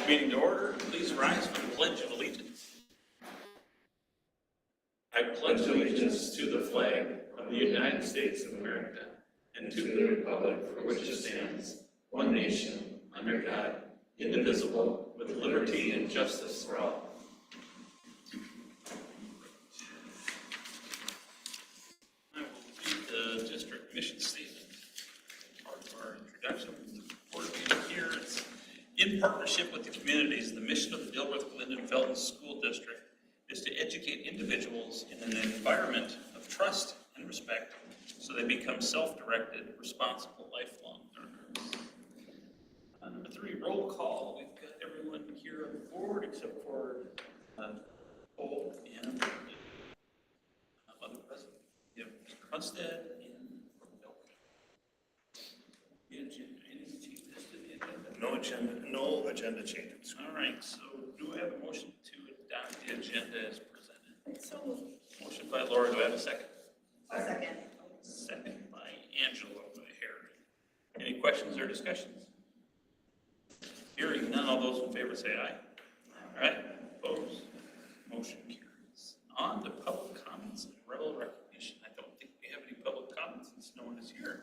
Meeting to order. Please rise for the Pledge of Allegiance. I pledge allegiance to the flag of the United States of America and to the republic for which it stands, one nation, under God, indivisible, with liberty and justice for all. I will read the district mission statement, part of our introduction. Board meeting here. It's in partnership with the communities. The mission of the Dilworth-Glynden-Felton School District is to educate individuals in an environment of trust and respect so they become self-directed, responsible, lifelong learners. Number 3, roll call. We've got everyone here on the board except for Cole and other president. You have Mr. Hunstead and any changes to the agenda? No agenda changes. All right, so do I have a motion to adopt the agenda as presented? So moved. Motion by Laura, do I have a second? A second. Second by Angela Harry. Any questions or discussions? Hearing none, all those in favor say aye. All right, opposed? Motion carries. On to public comments and rebel recognition. I don't think we have any public comments since no one is here.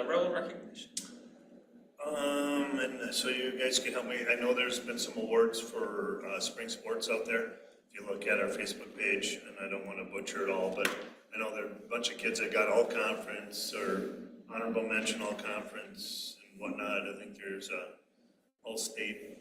Rebel recognition. And so you guys can help me. I know there's been some awards for spring sports out there. If you look at our Facebook page, and I don't want to butcher it all, but I know there are a bunch of kids that got all conference or honorable mention all conference and whatnot. I think there's all state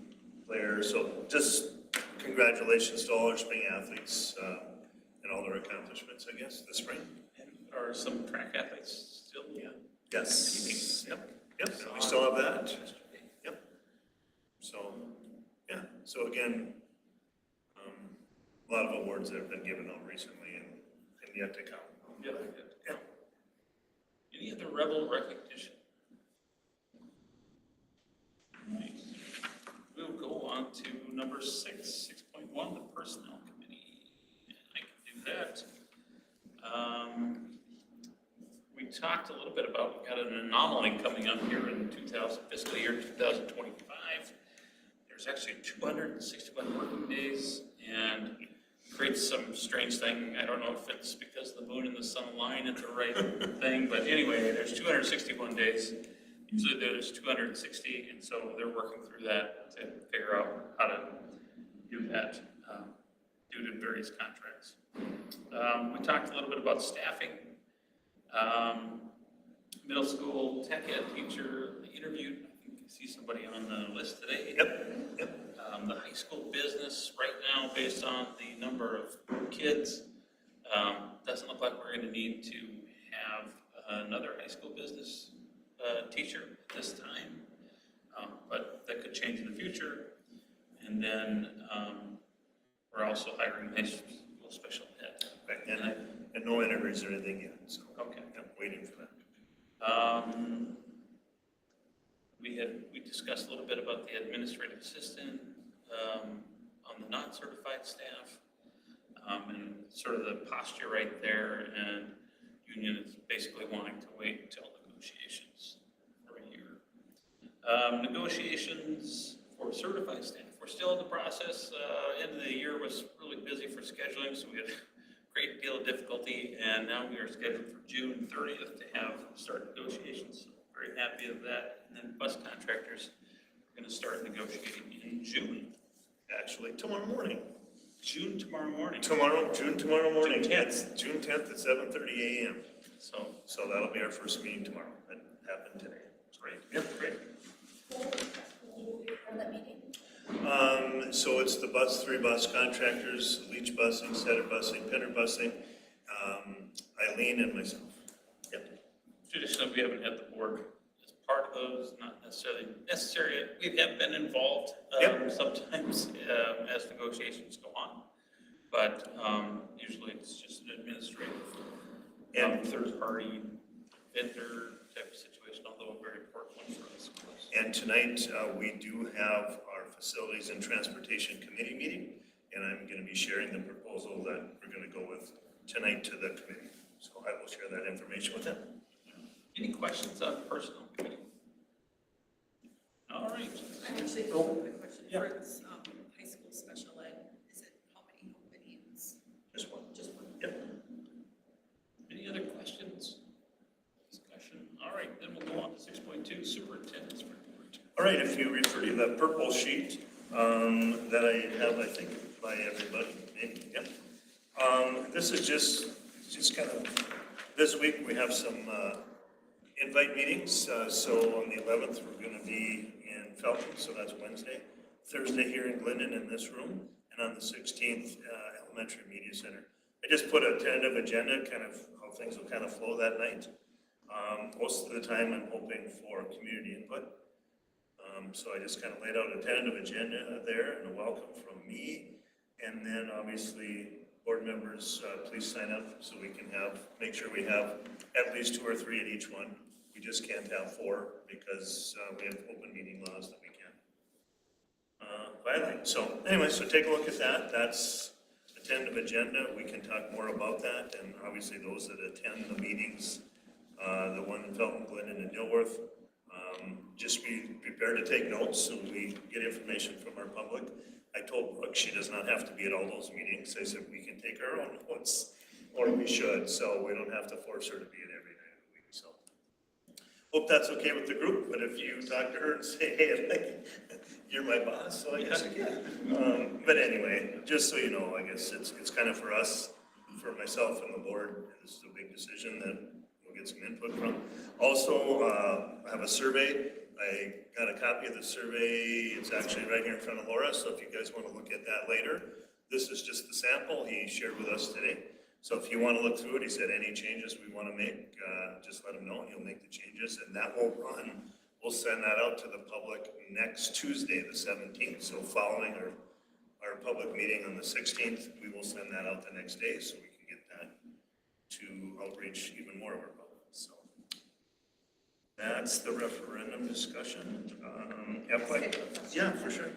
players. So just congratulations to all our spring athletes and all their accomplishments, I guess, this spring. And are some track athletes still? Yeah. Yes. Yep. We still have that. Yep. So, yeah. So again, a lot of awards that have been given out recently and yet to come. Yeah. Yeah. Any other rebel recognition? Right. We'll go on to number 6.1, the Personnel Committee. And I can do that. We talked a little bit about, we got an anomaly coming up here in fiscal year 2025. There's actually 261 working days and creates some strange thing. I don't know if it's because the moon and the sun align at the right thing, but anyway, there's 261 days. Usually there's 260, and so they're working through that to figure out how to do that due to various contracts. We talked a little bit about staffing. Middle school tech ed teacher interviewed. I think you see somebody on the list today. Yep. The high school business right now, based on the number of kids, doesn't look like we're going to need to have another high school business teacher at this time, but that could change in the future. And then we're also hiring high school special ed. Right. And no interviews or anything yet. So Okay. I'm waiting for that. We discussed a little bit about the administrative assistant on the non-certified staff and sort of the posture right there, and union is basically wanting to wait until negotiations for a year. Negotiations for certified staff. We're still in the process. End of the year was really busy for scheduling, so we had great deal of difficulty, and now we are scheduled for June 30th to start negotiations. So very happy with that. And then bus contractors are going to start negotiating in June. Actually, tomorrow morning. June tomorrow morning. June tomorrow morning. June 10th. June 10th at 7:30 a.m. So that'll be our first meeting tomorrow. That happened today. great. Yep, great. For that meeting? So it's the three bus contractors, Leach Busing, Setter Busing, Penner Busing, Eileen and myself. Yep. Traditionally, we haven't had the board as part of those, not necessarily necessary. We have been involved sometimes as negotiations go on, but usually it's just an administrative and third-party vendor type of situation, although a very important one for us, of course. And tonight we do have our Facilities and Transportation Committee meeting, and I'm going to be sharing the proposal that we're going to go with tonight to the committee. So I will share that information with them. Any questions on personnel committee? All right. Actually, just a Oh, quick question. yeah. For this, high school special ed, is it how many openings? Just one. Just one? Yep. Any other questions? Discussion? All right, then we'll go on to 6.2, superintendent's report. All right, if you refer to the purple sheet that I have, I think, by everybody, maybe, yep. This is just kind of, this week we have some invite meetings. So on the 11th, we're going to be in Felton, so that's Wednesday. Thursday here in Glidden in this room, and on the 16th, Elementary Media Center. I just put a tentative agenda, kind of how things will kind of flow that night. Most of the time, I'm hoping for community input. So I just kind of laid out a tentative agenda there and a welcome from me. And then obviously, board members, please sign up so we can make sure we have at least 2 or 3 at each one. We just can't have 4 because we have open meeting laws that we can't violate. So anyway, so take a look at that. That's a tentative agenda. We can talk more about that. And obviously those that attend the meetings, the one in Felton, Glidden, and Dilworth, just be prepared to take notes so we get information from our public. I told Brooke she does not have to be at all those meetings. I said we can take our own notes, or we should, so we don't have to force her to be at every night of the week. So hope that's okay with the group, but if you talk to her and say, hey, like, you're my boss, so I guess you can. But anyway, just so you know, I guess it's kind of for us, for myself and the board, this is a big decision that we'll get some input from. Also, I have a survey. I got a copy of the survey. It's actually right here in front of Laura, so if you guys want to look at that later, this is just the sample he shared with us today. So if you want to look through it, he said any changes we want to make, just let him know and he'll make the changes, and that will run. We'll send that out to the public next Tuesday, the 17th. So following our public meeting on the 16th, we will send that out the next day so we can get that to outreach even more of our public. So that's the referendum discussion. Yeah, for sure.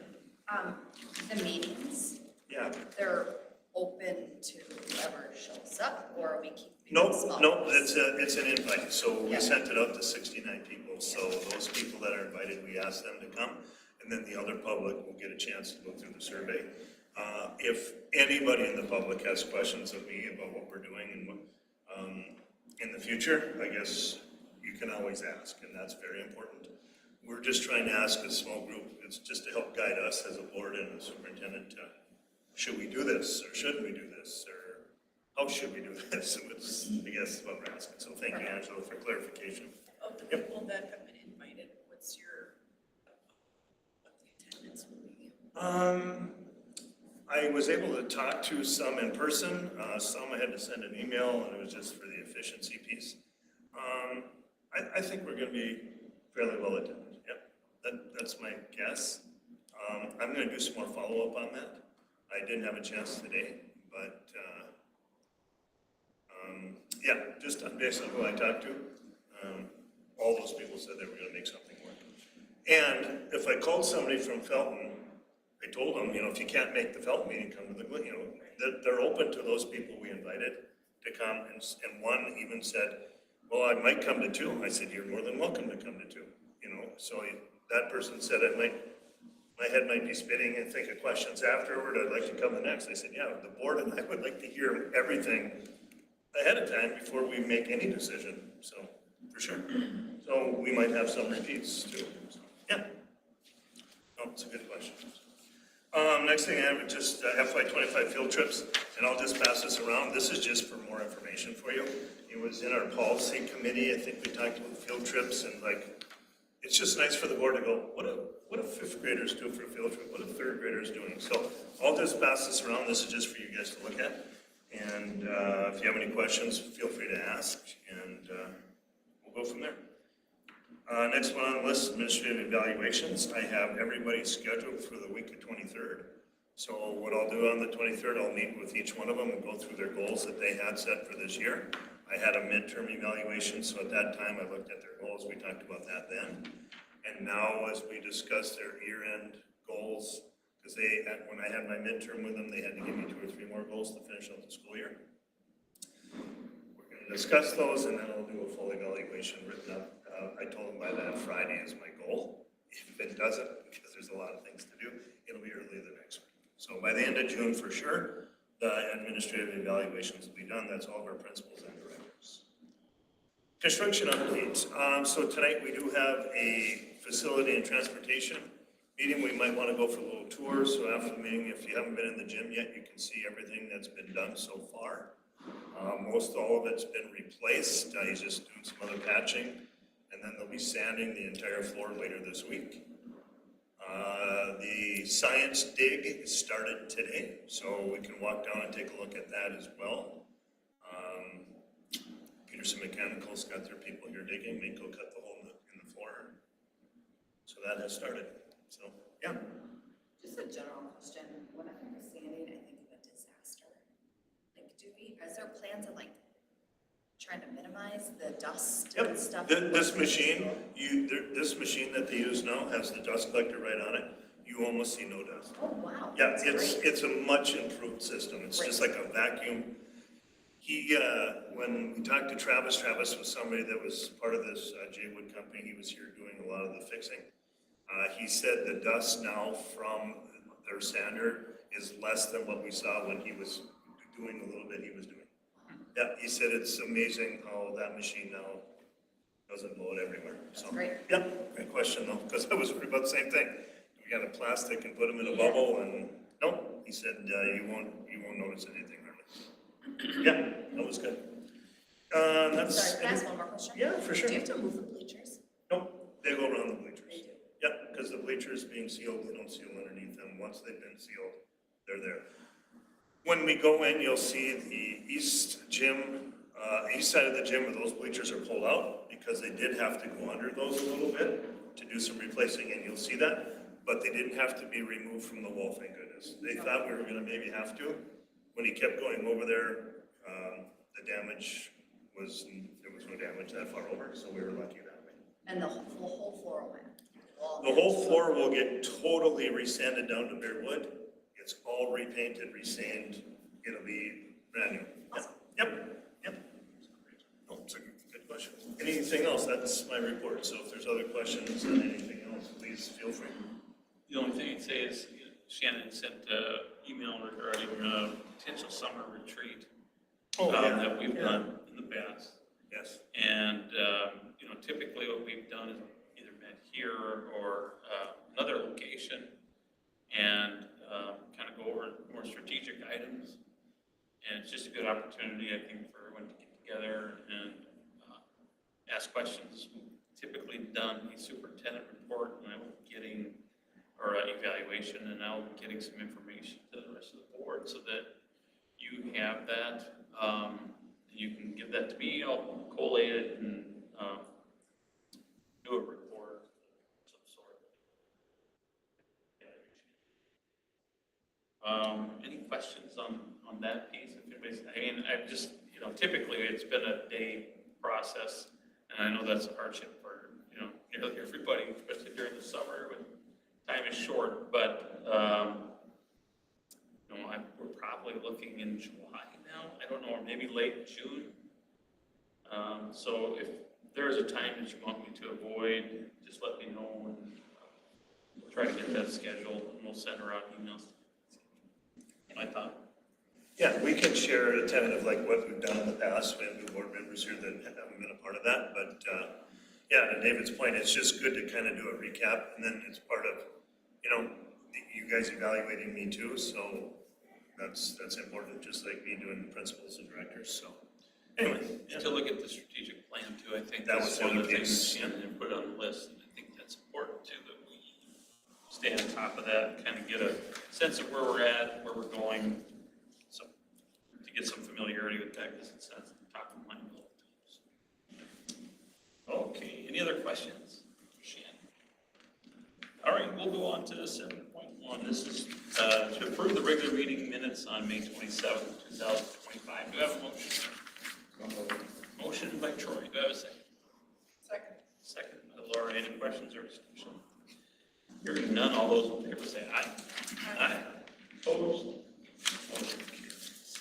The meetings, Yeah. they're open to whoever shows up, or are we keeping No, it small? no, it's an invite. So we Yeah. sent it out to 69 people. So those people that are invited, we asked them to come. And then the other public will get a chance to go through the survey. If anybody in the public has questions of me about what we're doing and what, in the future, I guess you can always ask, and that's very important. We're just trying to ask a small group. It's just to help guide us as a board and a superintendent to, should we do this, or shouldn't we do this, or how should we do this? And it's, I guess, what we're asking. So thank you, Angela, for clarification. Of the people that have been invited, what's your, what the attendance will be? I was able to talk to some in person, some I had to send an email, and it was just for the efficiency piece. I think we're gonna be fairly well attended, yep, that's my guess. I'm gonna do some more follow-up on that. I didn't have a chance today, but, yeah, just based on who I talked to, all those people said they were gonna make something work. And if I called somebody from Felton, I told them, if you can't make the Felton meeting, come to the Glidden, they're open to those people we invited to come, and one even said, well, I might come to 2. I said, you're more than welcome to come to 2, so that person said, my head might be spinning and think of questions afterward, I'd like to come the next. I said, yeah, the board and I would like to hear everything ahead of time before we make any decision, so, for sure. So we might have some repeats too, so, yeah. No, it's a good question. Next thing I have is just FY25 field trips, and I'll just pass this around. This is just for more information for you. It was in our policy committee. I think we talked about field trips, and it's just nice for the board to go, what do 5th graders do for a field trip? What are 3rd graders doing? So I'll just pass this around. This is just for you guys to look at. And if you have any questions, feel free to ask, and we'll go from there. Next one on the list, administrative evaluations. I have everybody scheduled for the week of 23rd. So what I'll do on the 23rd, I'll meet with each one of them and go through their goals that they had set for this year. I had a midterm evaluation, so at that time I looked at their goals. We talked about that then. And now as we discuss their year-end goals, because when I had my midterm with them, they had to give me 2 or 3 more goals to finish out the school year. We're going to discuss those, and then I'll do a full evaluation written up. I told them by that Friday is my goal. If it doesn't, because there's a end of June for sure, the administrative evaluations will be done. That's all of our principals and directors. Construction updates. So tonight we do have a facility and transportation meeting. We might want to go for a little tour. So after the meeting, if you haven't been in the gym yet, you can see everything that's been done so far. Most all of it's been replaced. He's just doing some other patching, and then they'll be sanding the entire floor later this week. The science dig started today, so we can walk down and take a look at that as well. Peterson Mechanical's got their people here digging. Mako cut the hole in the floor. So that has started. So, yeah. Just a general question, when I think of sanding, I think of a disaster. Like, is there plans on like trying to minimize the dust and stuff? This machine, this machine that they use now has the dust collector right on it. You almost see no dust. Oh, wow. Yeah, that's it's great. it's a much improved system. It's just like a vacuum. He, when we talked to Travis was somebody that was part of this Jay Wood company. He was here doing a lot of the fixing. He said the dust now from their sander is less than what we saw when he was doing the little bit he was doing. Yeah, he said it's amazing how that machine now doesn't blow it everywhere. So, Great. yeah, great question though, because I was worried about the same thing. We got a plastic and put them in a bubble, and nope, he said you won't notice anything on it. Yeah, that was good. That's Sorry, can I ask one more question? yeah, for sure. Do you have to move the bleachers? Nope, they go around the bleachers. They do. Yeah, because the bleachers being sealed, they don't seal underneath them. Once they've been sealed, they're there. When we go in, you'll see the east side of the gym where those bleachers are pulled out because they did have to go under those a little bit to do some replacing, and you'll see that. But they didn't have to be removed from the wall, thank goodness. They thought we were gonna maybe have to. When he kept going over there, the damage was, there was no damage that far over, so we were lucky that way. And the whole floor went? The whole floor will get totally resanded down to bare wood. It's all repainted, resanded. It'll be brand new. Awesome. Yep. Oh, it's a good question. Anything else? That's my report. So if there's other questions and anything else, please feel free. The only thing I'd say is Shannon sent an email regarding a potential summer retreat that we've done in the past. Yes. And, typically what we've done is either met here or another location and kind of go over more strategic items. And it's just a good opportunity, I think, for everyone to get together and ask questions. We've typically done a superintendent report and evaluation, and now getting some information to the rest of the board so that you have that. You can give that to me, I'll collate it and do a report of some sort. Any questions on that piece? If anybody's, I've just, typically it's been a day process, and I know that's a hardship for, nearly everybody, especially during the summer when time is short, but, we're probably looking in July now, I don't know, or maybe late June. So if there's a time that you want me to avoid, just let me know, and we'll try to get that scheduled, and we'll send around emails. My thought. Yeah, we can share a tentative like what we've done in the past. We have new board members here that haven't been a part of that, but yeah, to David's point, it's just good to kind of do a recap, and then it's part of, you guys evaluating me too, so that's important, just like me doing principals and directors, so. Anyway. And to look at the strategic plan too, I think That that's was one of the the things piece. Shannon put on the list, and I think that's important too, that we stay on top of that, and kind of get a sense of where we're at, where we're going, so to get some familiarity with that, because it's at the top of mind all the time. Okay, any other questions for Shannon? All right, we'll go on to 7.1. This is to approve the regular meeting minutes on May 27th, 2025. Do I have a motion? Motion by Troy. Do I have a second? Second by Laura. Any questions or discussion? Hearing none, all those in favor say aye. Aye. Opposed? Motion carries.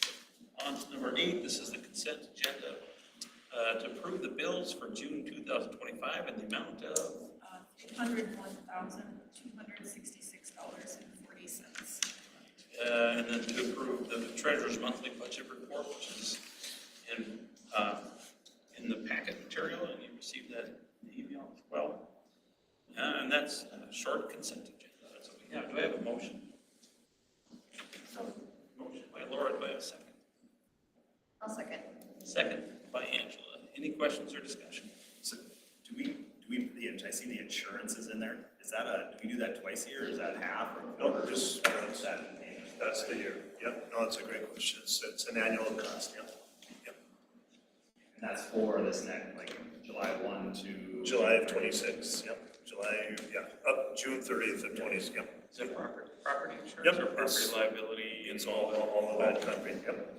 On to number 8, this is the consent agenda. To approve the bills for June 2025 in the amount of $801,266.40. And then to approve the treasurer's monthly budget report, which is in the packet material, and you received that email as well. And that's a short consent agenda. That's what we have. Do I have a motion? Motion by Laura. Do I have a second? I'll second. Second by Angela. Any questions or discussion? So do we, I see the insurance is in there. Is that do we do that twice a year? Is that half or No, quarter? just, that's the year. Yep, no, it's a great question. It's an annual cost, yep. Yep. And that's for this next, like July 1 to? July of 26, yep. July, yeah, up June 30th of 20, yep. Is it property insurance Yep, or property it's- liability? It's all of that country, yep.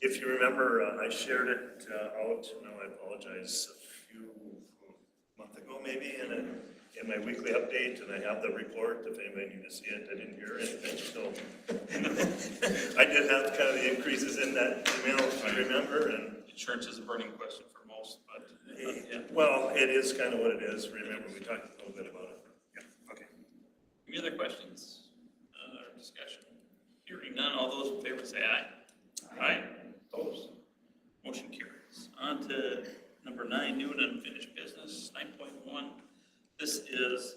If you remember, I shared it out, no, I apologize, a month ago maybe, in my weekly update, and I have the report, if anybody need to see it, I didn't hear anything, so. I did have kind of the increases in that email, if you remember, and, Insurance is a burning question for most, but yeah. well, it is kind of what it is, remember, we talked a little bit about it. Yeah, okay. Any other questions or discussion? Hearing none, all those in favor say aye. Aye. Opposed? Motion carries. On to number 9, new and unfinished business, 9.1. This is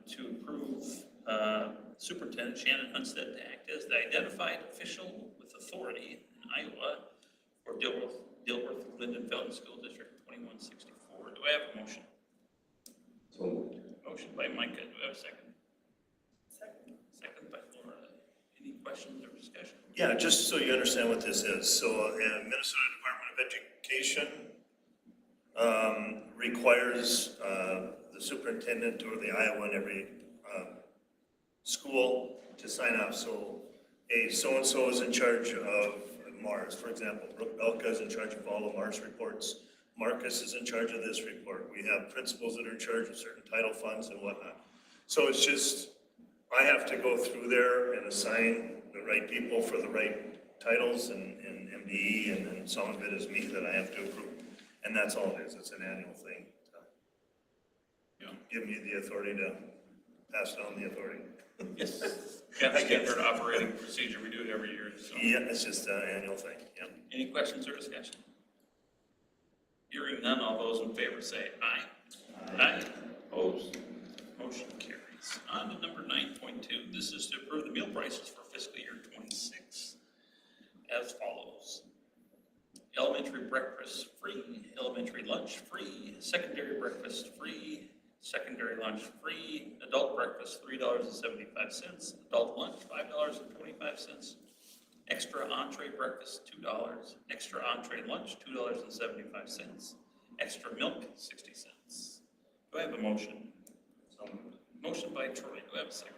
to approve Superintendent Shannon Hunstead to act as the identified official with authority in Iowa for Dilworth Linden Felton School District 2164. Do I have a motion? So moved. Motion by Micah. Do I have a second? Second. Second by Laura. Any questions or discussion? Yeah, just so you understand what this is, so Minnesota Department of Education requires the superintendent or the Iowa in every school to sign off. So a so-and-so is in charge of Mars, for example. Brooke Belka is in charge of all the Mars reports. Marcus is in charge of this report. We have principals that are in charge of certain title funds and whatnot. So it's just, I have to go through there and assign the right people for the right titles and MDE, and then some of it is me that I have to approve. And that's all it is. It's an annual thing. Yeah. Give me the authority to pass down the authority. Yes. Yeah, the standard operating procedure. We do it every year, so. Yeah, it's just an annual thing, yeah. Any questions or discussion? Hearing none, all those in favor say aye. Aye. Opposed? Motion carries. On to number 9.2. This is to approve the meal prices for fiscal year 26 as follows. Elementary breakfast free, elementary lunch free, secondary breakfast free, secondary lunch free, adult breakfast $3.75, adult lunch $5.25, extra entree breakfast $2, extra entree lunch $2.75, extra milk 60 cents. Do I have a motion? So moved. Motion by Troy. Do I have a second?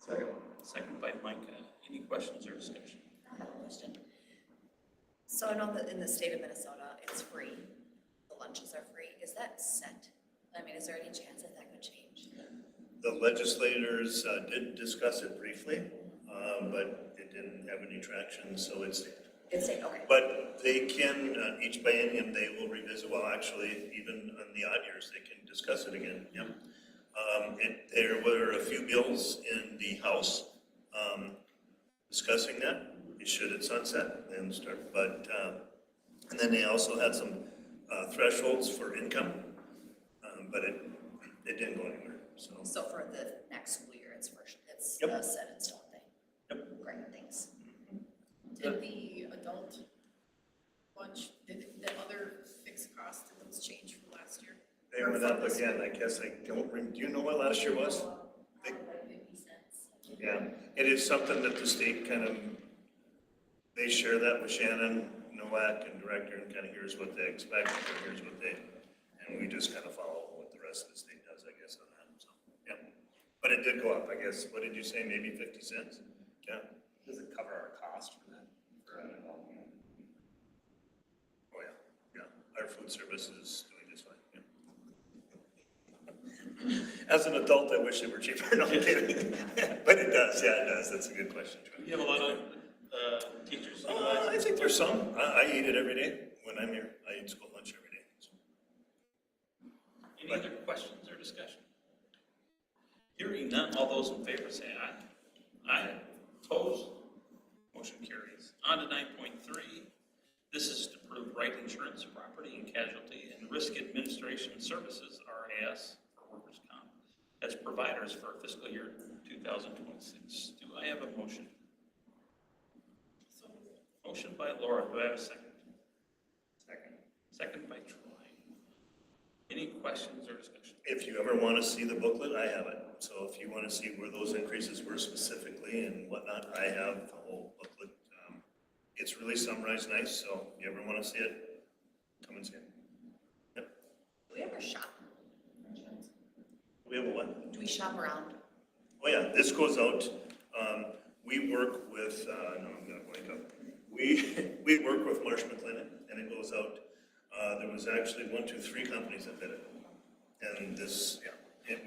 Second. Second by Micah. Any questions or discussion? I have a question. So I know that in the state of Minnesota, it's free. The lunches are free. Is that set? I mean, is there any chance that that could change? The legislators did discuss it briefly, but it didn't have any traction, so it's, It's set, okay. but they can, each biennium, they will revisit, well, actually, even on the odd years, they can discuss it again, yep. There were a few bills in the House discussing that. It should at sunset and start, but, and then they also had some thresholds for income, but it didn't go anywhere, so. So for the next school year, it's Yep. a set in stone thing? Yep. Great, thanks. Did the adult lunch, did the other fixed costs, did those change from last year? They went up again, I guess I don't, do you know what last year was? Like 50 cents. Yeah, it is something that the state kind of, they share that with Shannon Nowak and director, and kind of here's what they expect, and here's what they, and we just kind of follow what the rest of the state does, I guess, on that, so, yeah. But it did go up, I guess, what did you say, maybe 50 cents? Yeah, Does it cover our cost for that? For an adult? oh yeah, yeah, our food service is doing just fine, yeah. As an adult, I wish it were cheaper, no, I'm kidding. But it does, yeah, it does, that's a good question, Troy. You have a lot of teachers. I think there's some. I eat it every day when I'm here. I eat school lunch every day. So. Any other questions or discussion? Hearing none, all those in favor say aye. Aye. Opposed? Motion carries. On to 9.3. This is to approve Right Insurance, Property and Casualty, and Risk Administration Services, RAS, for workers' comp, as providers for fiscal year 2026. Do I have a motion? Motion by Laura. Do I have a second? Second. Second by Troy. Any questions or discussion? If you ever want to see the booklet, I have it. So if you want to see where those increases were specifically and whatnot, I have the whole booklet. It's really summarized nice, so if you ever want to see it, come and see it. Yep. Do we ever shop for insurance? We have a what? Do we shop around? Oh yeah, this goes out, we work with, no, I'm gonna wake up. We work with Marsh McLennan, and it goes out, there was actually 3 companies that did it. And this,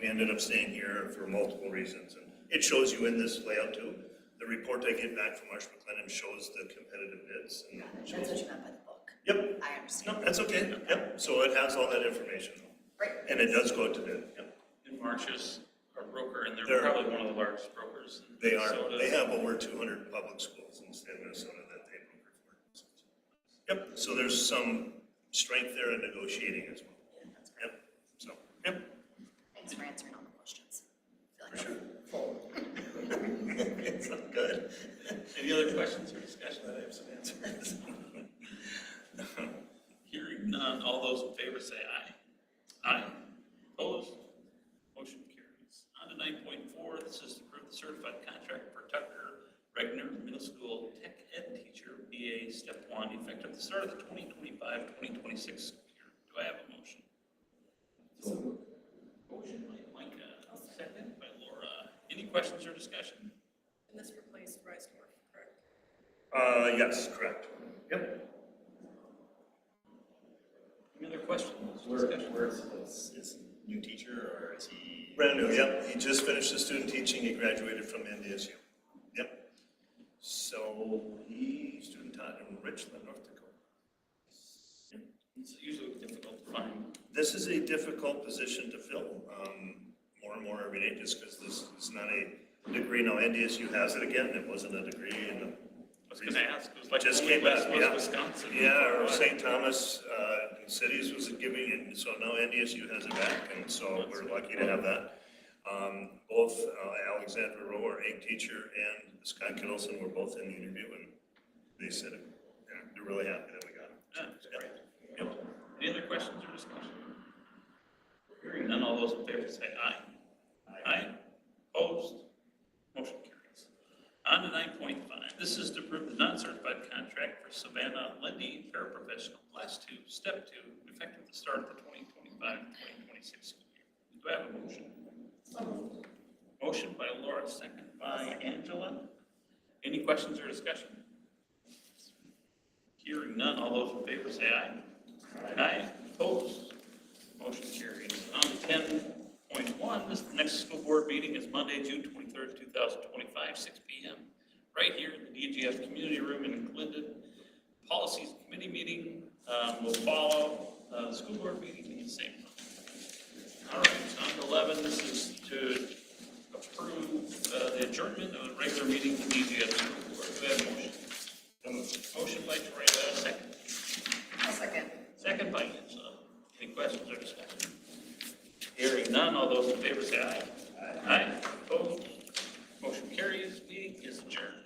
we ended up staying here for multiple reasons, and it shows you in this layout too. The report I get back from Marsh McLennan shows the competitive bids. And That's shows- what you meant by the book. Yep, I understand. no, that's okay, yep, so it has all that information, Right. and it does go out to bid, yep. And Marsh is our broker, and they're They're- probably one of the largest brokers in They are, Minnesota. they have over 200 public schools in the state of Minnesota that they broker for. Yep, so there's some strength there in negotiating as well. Yeah, that's great. Yep, so, yep. Thanks for answering all the questions. I For feel like sure. I'm full. It's not good. Any other questions or discussion? I have some answers. Hearing none, all those in favor say aye. Aye. Opposed? Motion carries. On to 9.4, this is to approve the certified contract for Tucker Regner, middle school tech ed teacher, BA Step 1, effective the start of the 2025-2026 school year. Do I have a motion? Motion by Micah, second by Laura. Any questions or discussion? And this replaced Rice-Morph, correct? Yes, correct. Yep. Any other questions? Discussion? Is new teacher or is he? Brand new, yep. He just finished his student teaching. He graduated from NDSU. Yep. So he student taught in Richland, North Dakota. Yep. It's usually difficult to find. This is a difficult position to fill, more and more every day, just because this is not a degree. Now NDSU has it again. It wasn't a degree in the. I was gonna ask, it was like Just only came back, West yeah. Wisconsin. Yeah, or St. Thomas cities was giving it, so now NDSU has it back, and so we're lucky to have that. Both Alexandra Rowe, our egg teacher, and Scott Kittleson were both in the interview, and they said, they're really happy that we got it. Yeah, that's great. Yep. Any other questions or discussion? Hearing none, all those in favor say aye. Aye. Opposed? Motion carries. On to 9.5. This is to approve the non-certified contract for Savannah Lindy, paraprofessional, class 2, step 2, effective the start of the 2025-2026 school year. Do I have a motion? Motion by Laura, second by Angela. Any questions or discussion? Hearing none, all those in favor say aye. Aye. Opposed? Motion carries. On to 10.1, this next school board meeting is Monday, June 23rd, 2025, 6 p.m. right here in the DGF Community Room in Clinton. Policies Committee meeting will follow the school board meeting in the same room. All right, on to 11, this is to approve the adjournment of the regular meeting of the DGF School Board. Do I have a motion? Motion by Troy, do I have a second? I'll second. Second by Angela. Any questions or discussion? Hearing none, all those in favor say aye. Aye. Opposed? Motion carries. Meeting is adjourned.